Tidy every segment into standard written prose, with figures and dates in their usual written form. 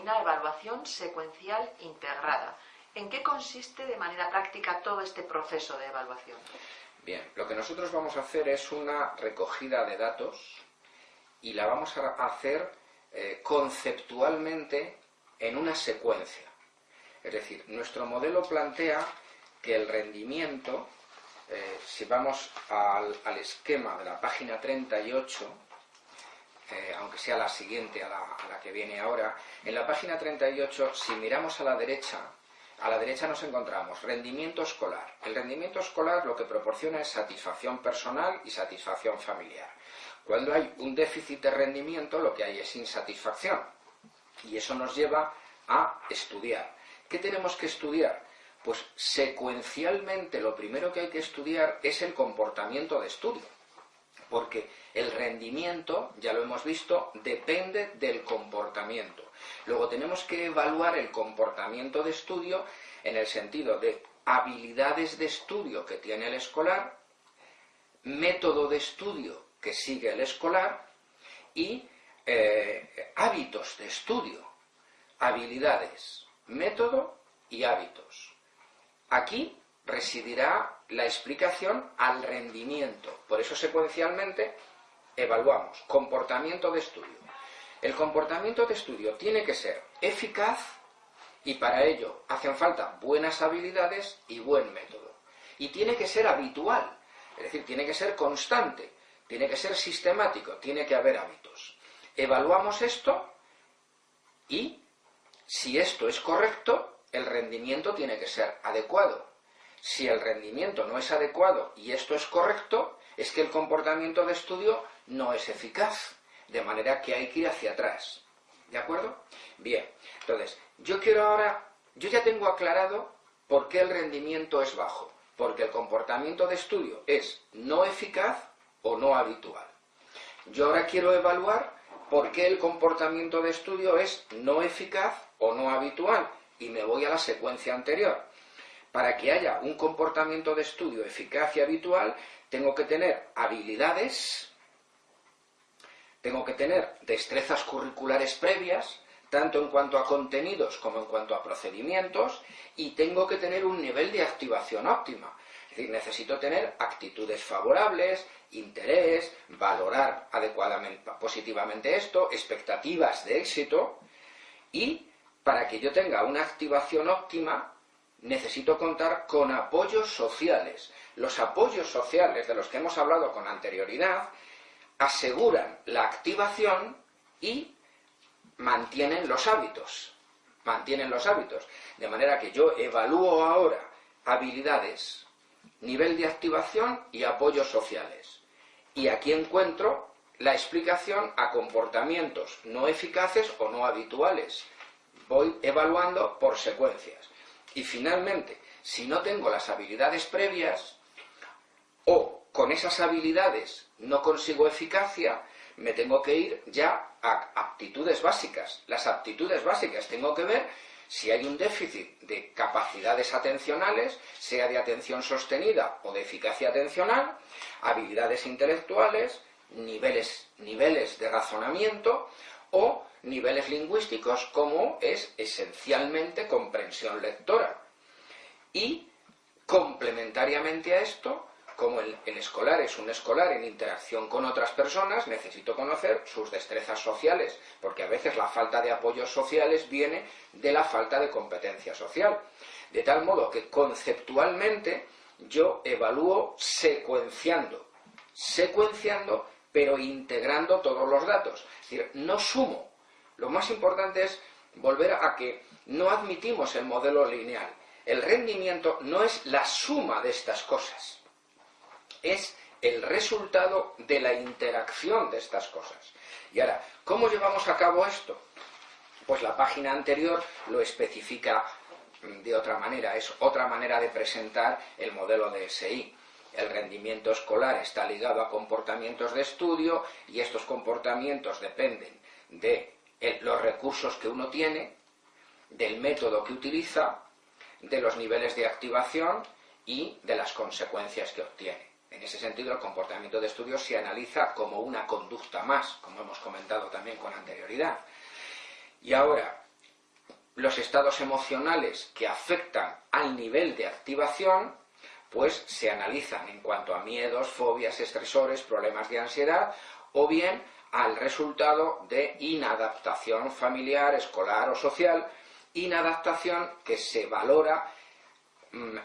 denomina evaluación secuencial integrada. ¿En qué consiste de manera práctica todo este proceso de evaluación? Bien, lo que nosotros vamos a hacer es una recogida de datos y la vamos a hacer conceptualmente en una secuencia. Es decir, nuestro modelo plantea que el rendimiento, si vamos al esquema de la página 38, aunque sea la siguiente a la que viene ahora, en la página 38, si miramos a la derecha nos encontramos rendimiento escolar. El rendimiento escolar lo que proporciona es satisfacción personal y satisfacción familiar. Cuando hay un déficit de rendimiento, lo que hay es insatisfacción. Y eso nos lleva a estudiar. ¿Qué tenemos que estudiar? Pues secuencialmente lo primero que hay que estudiar es el comportamiento de estudio. Porque el rendimiento, ya lo hemos visto, depende del comportamiento. Luego tenemos que evaluar el comportamiento de estudio en el sentido de habilidades de estudio que tiene el escolar, método de estudio que sigue el escolar y hábitos de estudio, habilidades, método y hábitos. Aquí residirá la explicación al rendimiento. Por eso secuencialmente evaluamos comportamiento de estudio. El comportamiento de estudio tiene que ser eficaz y para ello hacen falta buenas habilidades y buen método. Y tiene que ser habitual, es decir, tiene que ser constante, tiene que ser sistemático, tiene que haber hábitos. Evaluamos esto y si esto es correcto, el rendimiento tiene que ser adecuado. Si el rendimiento no es adecuado y esto es correcto, es que el comportamiento de estudio no es eficaz, de manera que hay que ir hacia atrás. ¿De acuerdo? Bien, entonces, yo ya tengo aclarado por qué el rendimiento es bajo, porque el comportamiento de estudio es no eficaz o no habitual. Yo ahora quiero evaluar por qué el comportamiento de estudio es no eficaz o no habitual, y me voy a la secuencia anterior. Para que haya un comportamiento de estudio eficaz y habitual, tengo que tener habilidades, tengo que tener destrezas curriculares previas, tanto en cuanto a contenidos como en cuanto a procedimientos, y tengo que tener un nivel de activación óptima. Es decir, necesito tener actitudes favorables, interés, valorar adecuadamente, positivamente esto, expectativas de éxito, y para que yo tenga una activación óptima, necesito contar con apoyos sociales. Los apoyos sociales de los que hemos hablado con anterioridad aseguran la activación y mantienen los hábitos. De manera que yo evalúo ahora habilidades, nivel de activación y apoyos sociales. Y aquí encuentro la explicación a comportamientos no eficaces o no habituales. Voy evaluando por secuencias. Y finalmente, si no tengo las habilidades previas, o con esas habilidades no consigo eficacia, me tengo que ir ya a aptitudes básicas. Las aptitudes básicas tengo que ver si hay un déficit de capacidades atencionales, sea de atención sostenida o de eficacia atencional, habilidades intelectuales, niveles de razonamiento o niveles lingüísticos, como es esencialmente comprensión lectora. Y complementariamente a esto, como el escolar es un escolar en interacción con otras personas, necesito conocer sus destrezas sociales, porque a veces la falta de apoyos sociales viene de la falta de competencia social. De tal modo que conceptualmente yo evalúo secuenciando, pero integrando todos los datos. Es decir, no sumo. Lo más importante es volver a que no admitimos el modelo lineal. El rendimiento no es la suma de estas cosas. Es el resultado de la interacción de estas cosas. Y ahora, ¿cómo llevamos a cabo esto? Pues la página anterior lo especifica de otra manera. Es otra manera de presentar el modelo de SI. El rendimiento escolar está ligado a comportamientos de estudio y estos comportamientos dependen de los recursos que uno tiene, del método que utiliza, de los niveles de activación y de las consecuencias que obtiene. En ese sentido, el comportamiento de estudio se analiza como una conducta más, como hemos comentado también con anterioridad. Y ahora, los estados emocionales que afectan al nivel de activación, pues se analizan en cuanto a miedos, fobias, estresores, problemas de ansiedad, o bien al resultado de inadaptación familiar, escolar o social, inadaptación que se valora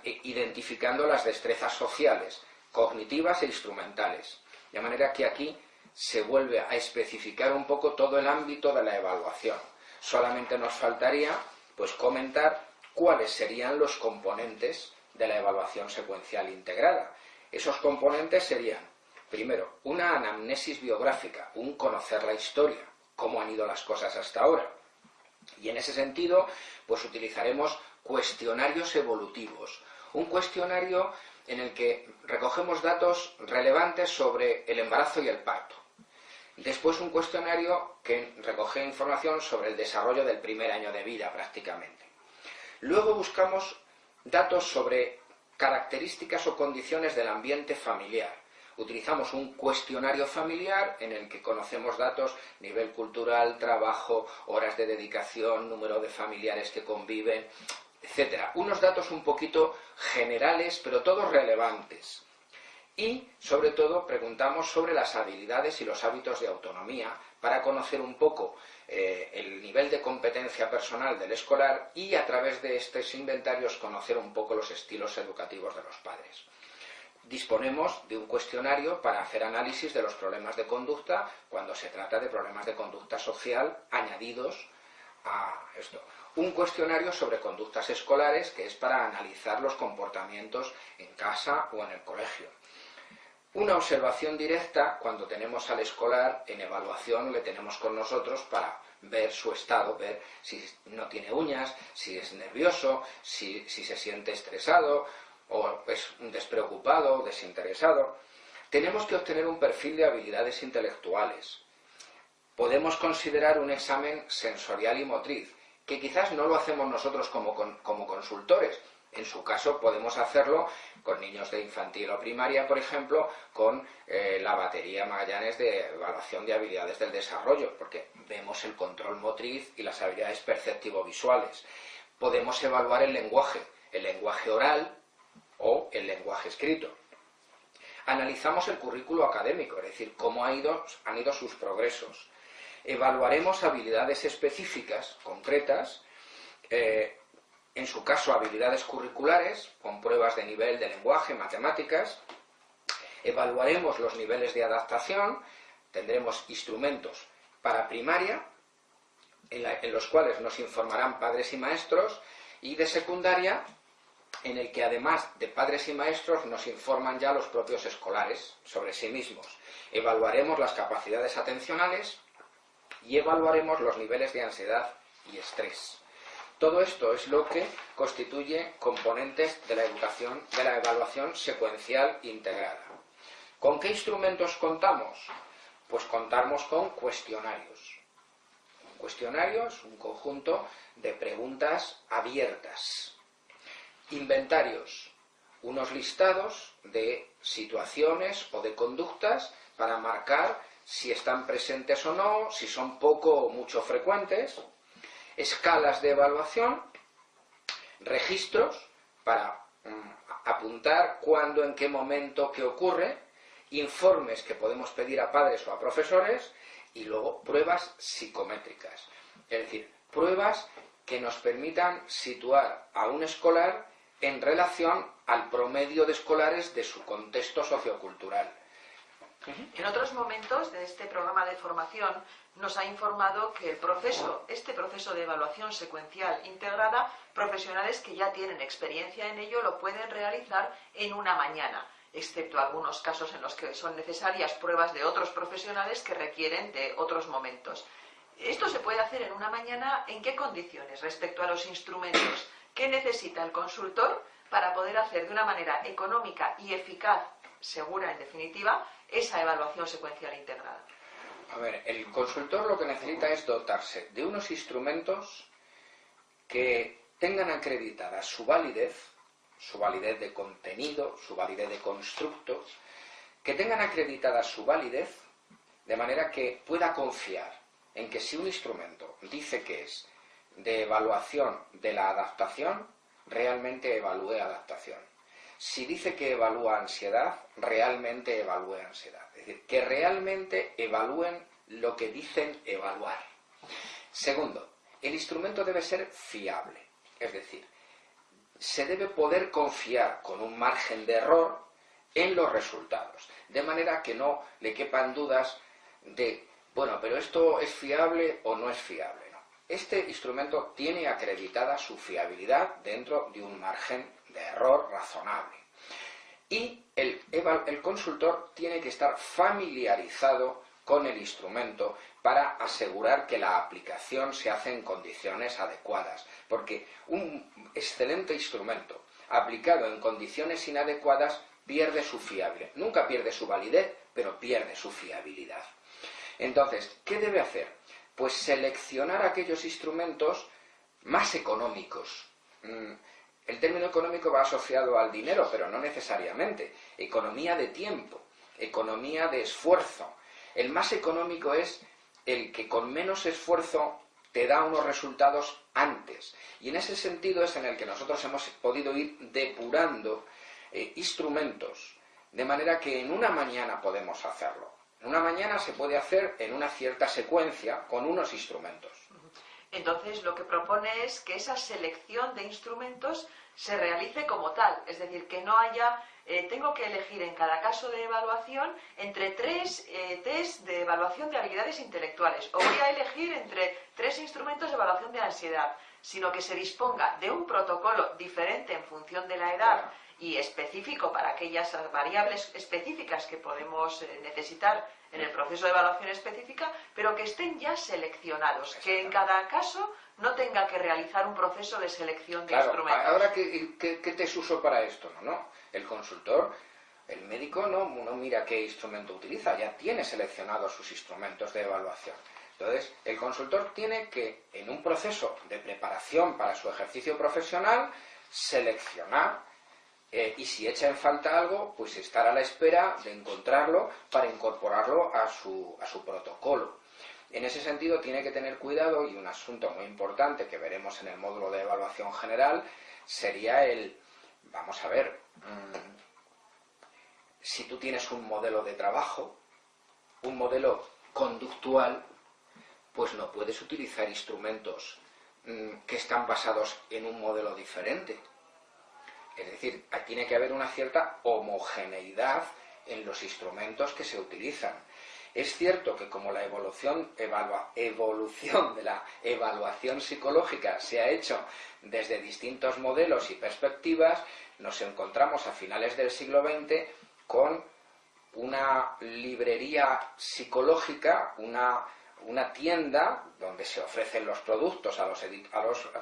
identificando las destrezas sociales, cognitivas e instrumentales. De manera que aquí se vuelve a especificar un poco todo el ámbito de la evaluación. Solamente nos faltaría pues comentar cuáles serían los componentes de la evaluación secuencial integrada. Esos componentes serían, primero, una anamnesis biográfica, un conocer la historia, cómo han ido las cosas hasta ahora. Y en ese sentido, pues utilizaremos cuestionarios evolutivos. Un cuestionario en el que recogemos datos relevantes sobre el embarazo y el parto. Después un cuestionario que recoge información sobre el desarrollo del primer año de vida prácticamente. Luego buscamos datos sobre características o condiciones del ambiente familiar. Utilizamos un cuestionario familiar en el que conocemos datos, nivel cultural, trabajo, horas de dedicación, número de familiares que conviven, etcétera. Unos datos un poquito generales, pero todos relevantes. Y, sobre todo, preguntamos sobre las habilidades y los hábitos de autonomía para conocer un poco el nivel de competencia personal del escolar y, a través de estos inventarios, conocer un poco los estilos educativos de los padres. Disponemos de un cuestionario para hacer análisis de los problemas de conducta cuando se trata de problemas de conducta social añadidos a esto. Un cuestionario sobre conductas escolares que es para analizar los comportamientos en casa o en el colegio. Una observación directa cuando tenemos al escolar en evaluación, le tenemos con nosotros para ver su estado, ver si no tiene uñas, si es nervioso, si se siente estresado o es un despreocupado, desinteresado. Tenemos que obtener un perfil de habilidades intelectuales. Podemos considerar un examen sensorial y motriz, que quizás no lo hacemos nosotros como consultores. En su caso podemos hacerlo con niños de infantil o primaria, por ejemplo, con la batería Magallanes de evaluación de habilidades del desarrollo, porque vemos el control motriz y las habilidades perceptivo-visuales. Podemos evaluar el lenguaje oral o el lenguaje escrito. Analizamos el currículo académico, es decir, cómo han ido sus progresos. Evaluaremos habilidades específicas, concretas, en su caso habilidades curriculares, con pruebas de nivel de lenguaje, matemáticas. Evaluaremos los niveles de adaptación, tendremos instrumentos para primaria, en los cuales nos informarán padres y maestros, y de secundaria, en el que además de padres y maestros nos informan ya los propios escolares sobre sí mismos. Evaluaremos las capacidades atencionales y evaluaremos los niveles de ansiedad y estrés. Todo esto es lo que constituye componentes de la educación, de la evaluación secuencial integrada. ¿Con qué instrumentos contamos? Pues contamos con cuestionarios. Un cuestionario es un conjunto de preguntas abiertas. Inventarios, unos listados de situaciones o de conductas para marcar si están presentes o no, si son poco o mucho frecuentes. Escalas de evaluación, registros para apuntar cuándo, en qué momento, qué ocurre, informes que podemos pedir a padres o a profesores, y luego pruebas psicométricas, es decir, pruebas que nos permitan situar a un escolar en relación al promedio de escolares de su contexto sociocultural. En otros momentos de este programa de formación nos ha informado que este proceso de evaluación secuencial integrada, profesionales que ya tienen experiencia en ello lo pueden realizar en una mañana, excepto algunos casos en los que son necesarias pruebas de otros profesionales que requieren de otros momentos. ¿Esto se puede hacer en una mañana? ¿En qué condiciones respecto a los instrumentos? ¿Qué necesita el consultor para poder hacer de una manera económica y eficaz, segura en definitiva, esa evaluación secuencial integrada? A ver, el consultor lo que necesita es dotarse de unos instrumentos que tengan acreditada su validez de contenido, su validez de constructos, que tengan acreditada su validez de manera que pueda confiar en que si un instrumento dice que es de evaluación de la adaptación, realmente evalúe adaptación. Si dice que evalúa ansiedad, realmente evalúe ansiedad. Es decir, que realmente evalúen lo que dicen evaluar. Segundo, el instrumento debe ser fiable. Es decir, se debe poder confiar con un margen de error en los resultados. De manera que no le quepan dudas de, bueno, pero esto es fiable o no es fiable. No. Este instrumento tiene acreditada su fiabilidad dentro de un margen de error razonable. Y el consultor tiene que estar familiarizado con el instrumento para asegurar que la aplicación se hace en condiciones adecuadas. Porque un excelente instrumento aplicado en condiciones inadecuadas pierde su fiabilidad. Nunca pierde su validez, pero pierde su fiabilidad. Entonces, ¿qué debe hacer? Pues seleccionar aquellos instrumentos más económicos. El término económico va asociado al dinero, pero no necesariamente. Economía de tiempo, economía de esfuerzo. El más económico es el que con menos esfuerzo te da unos resultados antes. Y en ese sentido es en el que nosotros hemos podido ir depurando instrumentos, de manera que en una mañana podemos hacerlo. En una mañana se puede hacer en una cierta secuencia con unos instrumentos. Entonces, lo que propone es que esa selección de instrumentos se realice como tal, es decir, que no haya, tengo que elegir en cada caso de evaluación entre 3 test de evaluación de habilidades intelectuales, o voy a elegir entre 3 instrumentos de evaluación de ansiedad, sino que se disponga de un protocolo diferente en función de la edad y específico para aquellas variables específicas que podemos necesitar en el proceso de evaluación específica, pero que estén ya seleccionados, que en cada caso no tenga que realizar un proceso de selección de instrumentos. Ahora, ¿qué te uso para esto? No, el consultor, el médico no mira qué instrumento utiliza, ya tiene seleccionados sus instrumentos de evaluación. Entonces, el consultor tiene que, en un proceso de preparación para su ejercicio profesional, seleccionar y si echa en falta algo, pues estar a la espera de encontrarlo para incorporarlo a su protocolo. En ese sentido tiene que tener cuidado, y un asunto muy importante que veremos en el módulo de evaluación general sería vamos a ver, si tú tienes un modelo de trabajo, un modelo conductual, pues no puedes utilizar instrumentos que están basados en un modelo diferente. Es decir, tiene que haber una cierta homogeneidad en los instrumentos que se utilizan. Es cierto que como la evolución de la evaluación psicológica se ha hecho desde distintos modelos y perspectivas, nos encontramos a finales del siglo XX con una librería psicológica, una tienda donde se ofrecen los productos a los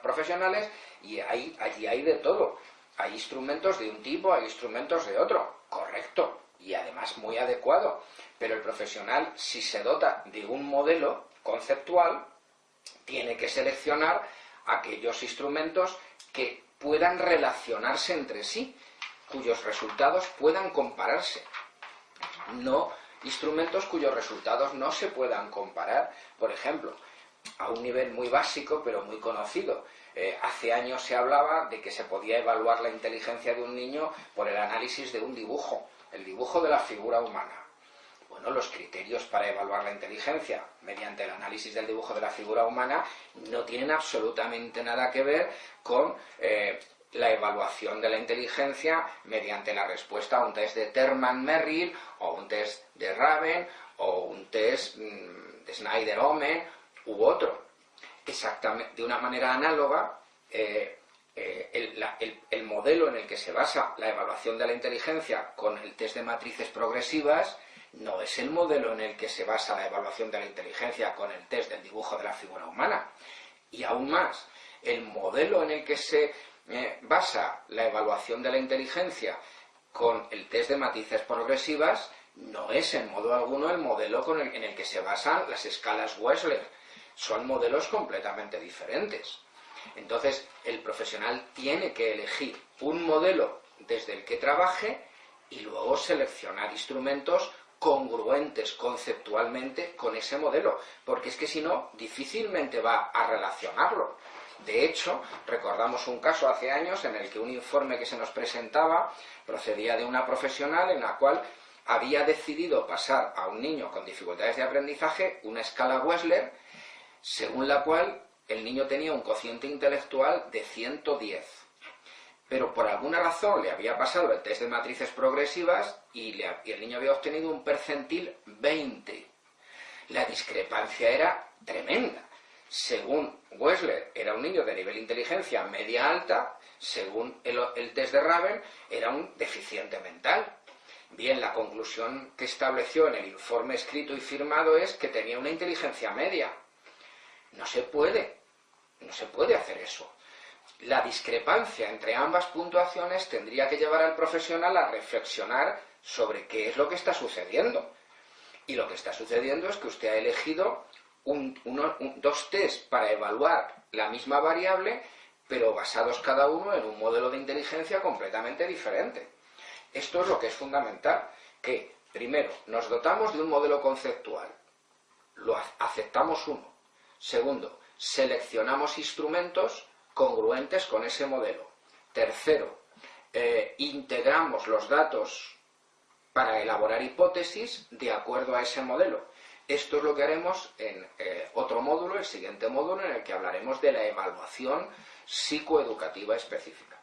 profesionales, y allí hay de todo. Hay instrumentos de un tipo, hay instrumentos de otro, correcto, y además muy adecuado. Pero el profesional, si se dota de un modelo conceptual, tiene que seleccionar aquellos instrumentos que puedan relacionarse entre sí, cuyos resultados puedan compararse. No instrumentos cuyos resultados no se puedan comparar. Por ejemplo, a un nivel muy básico, pero muy conocido, hace años se hablaba de que se podía evaluar la inteligencia de un niño por el análisis de un dibujo, el dibujo de la figura humana. Bueno, los criterios para evaluar la inteligencia mediante el análisis del dibujo de la figura humana no tienen absolutamente nada que ver con la evaluación de la inteligencia mediante la respuesta a un test de Terman-Merrill, o un test de Raven, o un test de Snyder-Omen u otro. Exactamente, de una manera análoga, el modelo en el que se basa la evaluación de la inteligencia con el test de matrices progresivas no es el modelo en el que se basa la evaluación de la inteligencia con el test del dibujo de la figura humana. Y aún más, el modelo en el que se basa la evaluación de la inteligencia con el test de matrices progresivas no es en modo alguno el modelo en el que se basan las escalas Wechsler. Son modelos completamente diferentes. Entonces, el profesional tiene que elegir un modelo desde el que trabaje y luego seleccionar instrumentos congruentes conceptualmente con ese modelo, porque es que si no, difícilmente va a relacionarlo. De hecho, recordamos un caso hace años en el que un informe que se nos presentaba procedía de una profesional en la cual había decidido pasar a un niño con dificultades de aprendizaje una escala Wechsler, según la cual el niño tenía un cociente intelectual de 110. Pero por alguna razón le había pasado el test de matrices progresivas y el niño había obtenido un percentil 20. La discrepancia era tremenda. Según Wechsler, era un niño de nivel de inteligencia media-alta, según el test de Raven, era un deficiente mental. Bien, la conclusión que estableció en el informe escrito y firmado es que tenía una inteligencia media. No se puede hacer eso. La discrepancia entre ambas puntuaciones tendría que llevar al profesional a reflexionar sobre qué es lo que está sucediendo. Y lo que está sucediendo es que usted ha elegido dos test para evaluar la misma variable, pero basados cada uno en un modelo de inteligencia completamente diferente. Esto es lo que es fundamental, que primero nos dotamos de un modelo conceptual, aceptamos uno. Segundo, seleccionamos instrumentos congruentes con ese modelo. Tercero, integramos los datos para elaborar hipótesis de acuerdo a ese modelo. Esto es lo que haremos en otro módulo, el siguiente módulo, en el que hablaremos de la evaluación psicoeducativa específica.